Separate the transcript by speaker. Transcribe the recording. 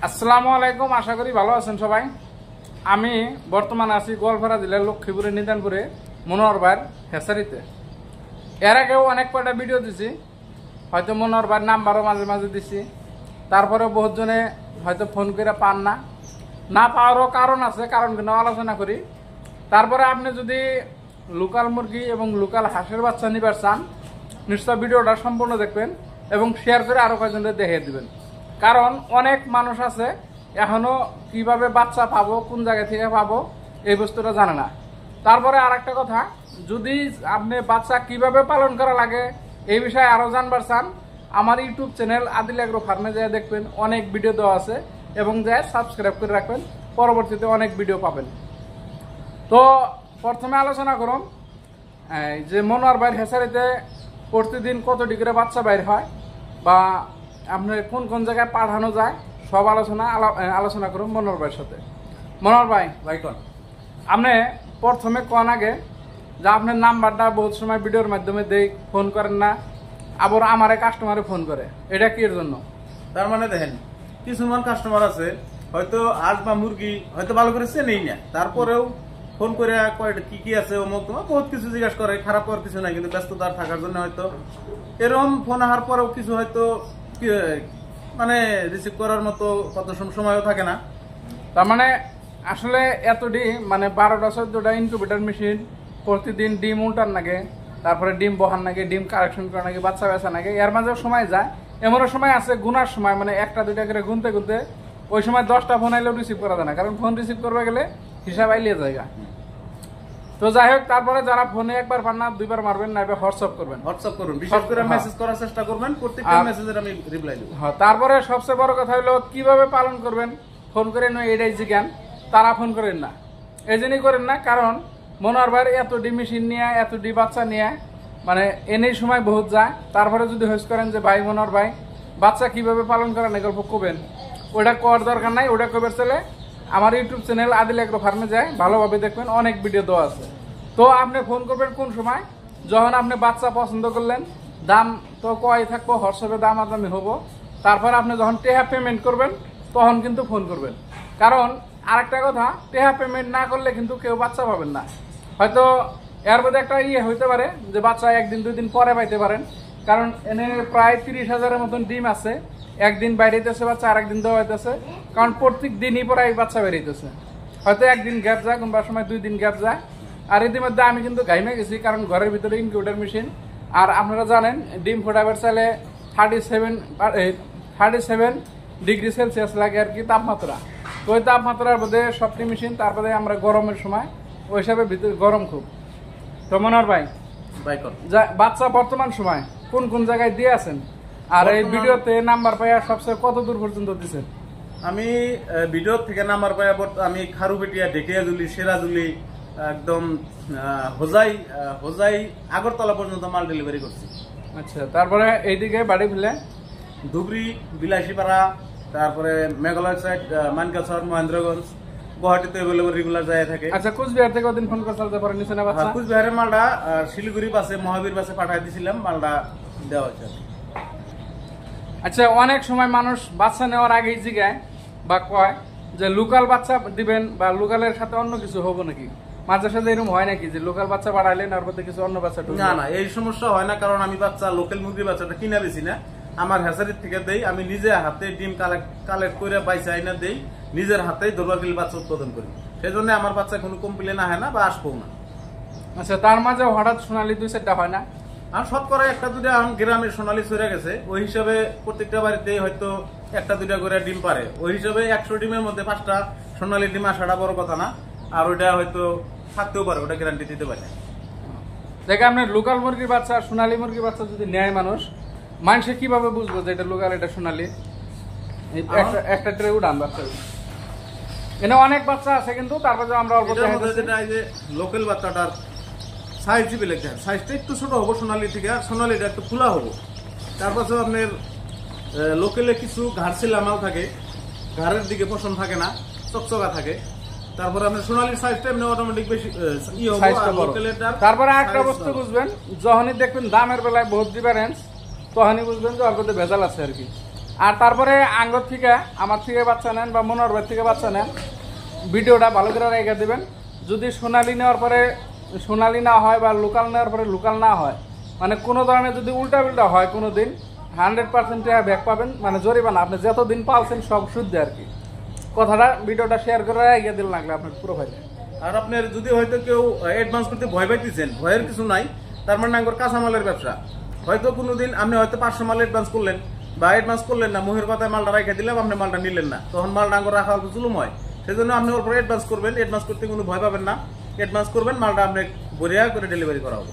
Speaker 1: আসসালামু আলাইকুম, আশা করি ভালো আছেন সবাই। আমি বর্তমানে আছি গোয়ালপাড়া জেলার লক্ষ্মীপুরে নিদানপুরে মনোহর ভাইয়ের হেসারিতে। এর আগেও অনেক কয়টা ভিডিও দিছি, হয়তো মনোহর ভাইয়ের নাম্বারও মাঝে মাঝে দিছি। তারপরেও বহুতজনে হয়তো ফোন করে পান না পাওয়ারও কারণ আছে, কারণ কিন্তু আলোচনা করি। তারপরে আপনি যদি লোকাল মুরগি এবং লোকাল হাঁসের বাচ্চা নিবার চান, নিশ্চয় ভিডিওটা সম্পূর্ণ দেখবেন এবং শেয়ার করে আরও কয়েকজনকে দেখিয়ে দিবেন। কারণ অনেক মানুষ আছে এখনো কিভাবে বাচ্চা পাবো, কোন জায়গা থেকে পাবো এই বস্তুটা জানে না। তারপরে আর একটা কথা, যদি আপনি বাচ্চা কিভাবে পালন করা লাগে এই বিষয়ে আরও জানবার চান, আমার ইউটিউব চ্যানেল আদিল এগ্রো ফার্মে যায় দেখবেন, অনেক ভিডিও দেওয়া আছে এবং যায় সাবস্ক্রাইব করে রাখবেন, পরবর্তীতে অনেক ভিডিও পাবেন। তো প্রথমে আলোচনা করুন যে মনোহর ভাইয়ের হেসারিতে প্রতিদিন কত ডিগ্রি বাচ্চা বাইর হয় বা আপনার কোন কোন জায়গায় পাঠানো যায়, সব আলোচনা করুন মনোহর ভাইয়ের সাথে। মনোহর ভাই
Speaker 2: কোন
Speaker 1: আপনি প্রথমে কোন আগে যে আপনার নাম্বারটা বহুত সময় ভিডিওর মাধ্যমে দেই, ফোন করেন না, আবার আমারে কাস্টমারে ফোন করে, এটা কি এর জন্য?
Speaker 2: তার মানে দেখেন, কিছুমান কাস্টমার আছে হয়তো আজ বা মুরগি হয়তো ভালো করে চেনেই না, তারপরেও ফোন করে কয়টা কি কি আছে অমুক তোমার বহুত কিছু জিজ্ঞাসা করে। খারাপ করার কিছু নাই, কিন্তু ব্যস্ততার থাকার জন্য হয়তো এরকম ফোন আসার পরেও কিছু হয়তো মানে রিসিভ করার মতো কত সময়ও থাকে না।
Speaker 1: তার মানে আসলে এত ডিম মানে 12টা 14টা ইনকিউবেটর মেশিন, প্রতিদিন ডিম উল্টার নাগে, তারপরে ডিম বহার নাগে, ডিম কারেকশন করার নাগে, বাচ্চা বেচা নাগে, এর মাঝেও সময় যায়। এমনও সময় আছে গুনার সময়, মানে একটা দুইটা করে গুনতে গুনতে ওই সময় 10টা ফোন আইলেও রিসিভ করা যায় না, কারণ ফোন রিসিভ করবে গেলে হিসাব আইলিয়ে জায়গা। তো যাই হোক, তারপরে যারা ফোনে একবার পান না দুইবার মারবেন না, হোয়াটসঅ্যাপ করবেন,
Speaker 2: বিশেষ করে মেসেজ করার চেষ্টা করবেন, প্রত্যেকটা মেসেজের আমি রিপ্লাই দেব।
Speaker 1: হ্যাঁ, তারপরে সবচেয়ে বড় কথা হলো কিভাবে পালন করবেন। ফোন করে নয় এটাই জিজ্ঞান, তারা ফোন করেন না, এই জন্যই করেন না কারণ মনোহর ভাইয়ের এত ডি মেশিন নিয়ে, এত ডি বাচ্চা নিয়ে মানে এনেই সময় বহুত যায়। তারপরে যদি হোস করেন যে ভাই মনোহর ভাই বাচ্চা কিভাবে পালন করেন এই গল্প কবেন, ওটা করার দরকার নাই। ওটা কবে চলে আমার ইউটিউব চ্যানেল আদিল এগ্রো ফার্মে যায়, ভালোভাবে দেখবেন, অনেক ভিডিও দেওয়া আছে। তো আপনি ফোন করবেন কোন সময়, যখন আপনি বাচ্চা পছন্দ করলেন, দাম তো কয় থাকবো, হোয়াটসঅ্যাপে দাম আদামি হবো। তারপর আপনি যখন টেহা পেমেন্ট করবেন তখন কিন্তু ফোন করবেন। কারণ আরেকটা কথা, টেহা পেমেন্ট না করলে কিন্তু কেউ বাচ্চা পাবেন না। হয়তো এর মধ্যে একটা হইতে পারে যে বাচ্চা একদিন দুই দিন পরে পাইতে পারেন, কারণ এনে প্রায় 30,000-এর মতন ডিম আছে। একদিন বাইরেতেছে বাচ্চা, আর একদিন দেওয়া হইতেছে, কারণ প্রত্যেক দিনই পরে বাচ্চা বেরিয়েছে। হয়তো একদিন গ্যাপ যায়, কোনবার সময় 2 দিন গ্যাপ যায়। আর ইতিমধ্যে আমি কিন্তু গাইমে গেছি, কারণ ঘরের ভিতরে ইনকিউবেটর মেশিন। আর আপনারা জানেন ডিম ফোটাবার চাইলে 37 ডিগ্রি সেলসিয়াস লাগে আর কি তাপমাত্রা। তো ওই তাপমাত্রার মধ্যে সবটি মেশিন, তারপরে আমরা গরমের সময় ওই হিসাবে ভিতরে গরম খুব। তো মনোহর ভাই বাচ্চা বর্তমান সময় কোন কোন জায়গায় দিয়ে আছেন, আর এই ভিডিওতে নাম্বার পাইয়া সবচেয়ে কত দূর পর্যন্ত দিচ্ছেন?
Speaker 2: আমি ভিডিও থেকে নাম্বার পাইয়া আমি খারুপেটিয়া, ঢেকিয়াজুলি, সেরাজুলি, একদম হোজাই আগরতলা পর্যন্ত মাল ডেলিভারি করছি।
Speaker 1: আচ্ছা, তারপরে এইদিকে বাড়ি ফেলে
Speaker 2: ধুবড়ি, বিলাসীপাড়া, তারপরে মেঘালয় সাইড, মানকাছর, মহেন্দ্রগঞ্জ, গুয়াহাটিতে রেগুলার যায় থাকে।
Speaker 1: আচ্ছা, কুচবিহার থেকে ওদিন ফোন করে পরে নিচে না বাচ্চা?
Speaker 2: কুচবিহারের মালটা শিলিগুড়ি বাসে, মহাবীর বাসে পাঠাই দিয়েছিলাম, মালটা দেওয়া হয়েছে।
Speaker 1: আচ্ছা, অনেক সময় মানুষ বাচ্চা নেওয়ার আগেই জিগায় বা কয় যে লোকাল বাচ্চা দিবেন বা লোকালের সাথে অন্য কিছু হবো নাকি, মাঝে সাথে এরকম হয় নাকি যে লোকাল বাচ্চা বাড়াইলেন আর মধ্যে কিছু অন্য বাচ্চা?
Speaker 2: না, এই সমস্যা হয় না, কারণ আমি বাচ্চা লোকাল মুরগির বাচ্চাটা কিনা বেশি না, আমার হ্যাচারির থেকে দেই। আমি নিজে হাতে ডিম কালেক্ট করে বাইসা আইনা দেই, নিজের হাতেই দরবারকিল বাচ্চা উৎপাদন করি। সেই জন্য আমার বাচ্চা কোনো কমপ্লেন আহে না বা আসবো না।
Speaker 1: আচ্ছা, তার মাঝে হঠাৎ সোনালি 2-4টা হয় না?
Speaker 2: আর শতকরা 1-2টা গ্রামের সোনালি সরে গেছে, ওই হিসাবে প্রত্যেকটা বাড়িতে হয়তো 1-2টা করে ডিম পারে। ওই হিসাবে 100 ডিমের মধ্যে 5টা সোনালি ডিম আসাটা বড় কথা না, আর ওইটা হয়তো থাকতেও পারে, ওটা গ্যারান্টি দিতে পারে।
Speaker 1: দেখে আপনার লোকাল মুরগির বাচ্চা, সোনালী মুরগির বাচ্চা যদি নেয় মানুষে কিভাবে বুঝবো যে এটা লোকাল, এটা সোনালী? একটা ট্রে উড়ান বাচ্চা, এনে অনেক বাচ্চা আছে, কিন্তু তারপরে আমরা অল্প
Speaker 2: লোকাল বাচ্চাটার সাইজ দিবে, সাইজটা একটু ছোট হবো সোনালী থেকে, আর সোনালীটা একটু খোলা হবো। তারপর আপনার লোকালে কিছু ঘাড় ছিলামাও থাকে, ঘাড়ের দিকে পশম থাকে না, চকচকা থাকে। তারপরে আপনার সোনালীর সাইজটা এমনি অটোমেটিক বেশি
Speaker 1: তারপরে একটা বস্তু বুঝবেন, যখনই দেখবেন দামের বেলায় বহুত ডিফারেন্স, তখনই বুঝবেন যে অল্পতে ভেজাল আছে আর কি। আর তারপরে আঙ্গর থেকে আমার থেকে বাচ্চা নেন বা মনোহর ভাই থেকে বাচ্চা নেন, ভিডিওটা ভালো করে রেখে দেবেন। যদি সোনালি নেওয়ার পরে সোনালি না হয় বা লোকাল নেওয়ার পরে লোকাল না হয়, মানে কোনো ধরনের যদি উল্টা উল্টা হয় কোনো দিন 100% ব্যাক পাবেন, মানে জরিমানা। আপনি যতদিন পালছেন সব শুদ্ধ আর কি। কথাটা ভিডিওটা শেয়ার করে রেখে দিন লাগলে আপনার প্রোফাইলে।
Speaker 2: আর আপনার যদি হয়তো কেউ অ্যাডভান্স করতে ভয় পাইতেছেন, ভয়ের কিছু নাই। তার মানে আঙ্গুর কাঁচামালের ব্যবসা। হয়তো কোনোদিন আপনি হয়তো 500 মাল অ্যাডভান্স করলেন বা অ্যাডভান্স করলেন না, মুহের কথায় মালটা রেখে দিলাম, আপনি মালটা নিলেন না, তখন মালটা আঙ্গুর রাখা অল্প জুলুম হয়। সেই জন্য আপনি ওর পরে অ্যাডভান্স করবেন। অ্যাডভান্স করতে কোনো ভয় পাবেন না, অ্যাডভান্স করবেন, মালটা আপনি বরিয়া করে ডেলিভারি করা হবে।